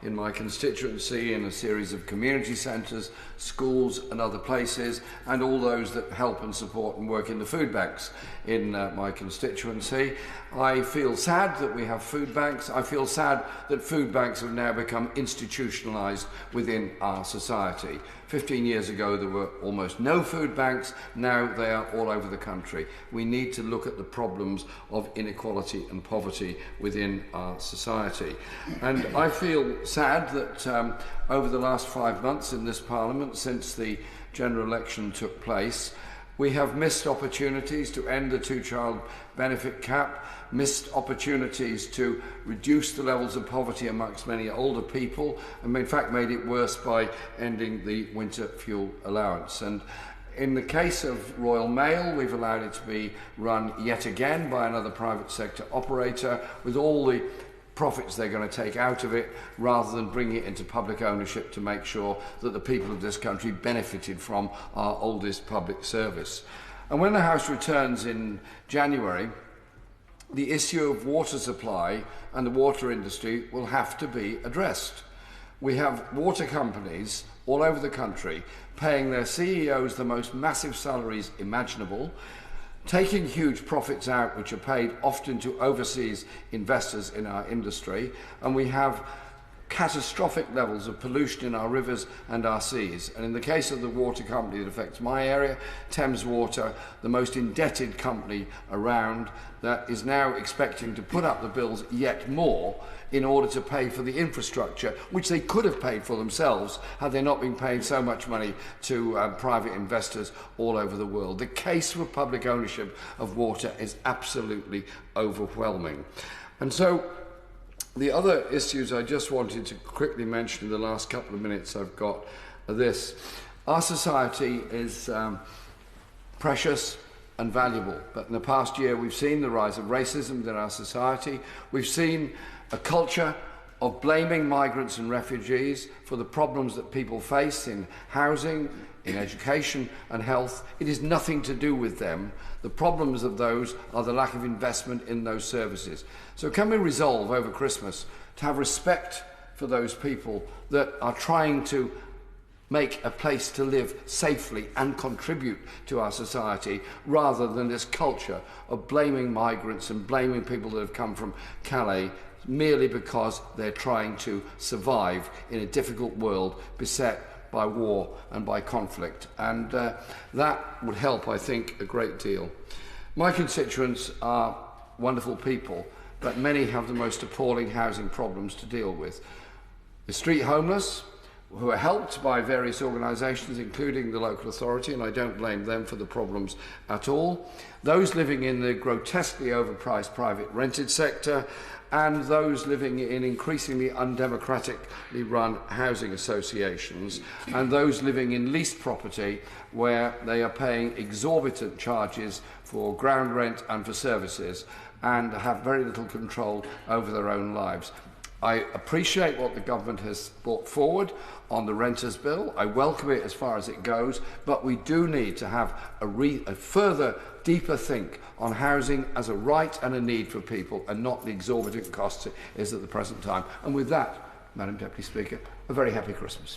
in my constituency in a series of community centres, schools and other places, and all those that help and support and work in the food banks in my constituency. I feel sad that we have food banks. I feel sad that food banks have now become institutionalised within our society. 15 years ago there were almost no food banks, now they are all over the country. We need to look at the problems of inequality and poverty within our society. And I feel sad that over the last 5 months in this Parliament, since the general election took place, we have missed opportunities to end the two-child benefit cap, missed opportunities to reduce the levels of poverty amongst many older people, and in fact made it worse by ending the winter fuel allowance. And in the case of Royal Mail, we've allowed it to be run yet again by another private sector operator with all the profits they're going to take out of it, rather than bring it into public ownership to make sure that the people of this country benefited from our oldest public service. And when the House returns in January, the issue of water supply and the water industry will have to be addressed. We have water companies all over the country paying their CEOs the most massive salaries imaginable, taking huge profits out which are paid often to overseas investors in our industry, and we have catastrophic levels of pollution in our rivers and our seas. And in the case of the water company that affects my area, Thames Water, the most indebted company around, that is now expecting to put up the bills yet more in order to pay for the infrastructure, which they could have paid for themselves had they not been paying so much money to private investors all over the world. The case for public ownership of water is absolutely overwhelming. And so the other issues I just wanted to quickly mention in the last couple of minutes I've got are this. Our society is precious and valuable, but in the past year we've seen the rise of racism in our society. We've seen a culture of blaming migrants and refugees for the problems that people face in housing, in education and health. It is nothing to do with them. The problems of those are the lack of investment in those services. So can we resolve over Christmas to have respect for those people that are trying to make a place to live safely and contribute to our society, rather than this culture of blaming migrants and blaming people that have come from Calais merely because they're trying to survive in a difficult world beset by war and by conflict. And that would help, I think, a great deal. My constituents are wonderful people, but many have the most appalling housing problems to deal with. The street homeless, who are helped by various organisations, including the local authority, and I don't blame them for the problems at all. Those living in the grotesquely overpriced private rented sector, and those living in increasingly undemocratically run housing associations, and those living in leased property where they are paying exorbitant charges for ground rent and for services and have very little control over their own lives. I appreciate what the government has brought forward on the renters' bill. I welcome it as far as it goes, but we do need to have a further, deeper think on housing as a right and a need for people, and not the exorbitant costs it is at the present time. And with that, Madam Deputy Speaker, a very happy Christmas.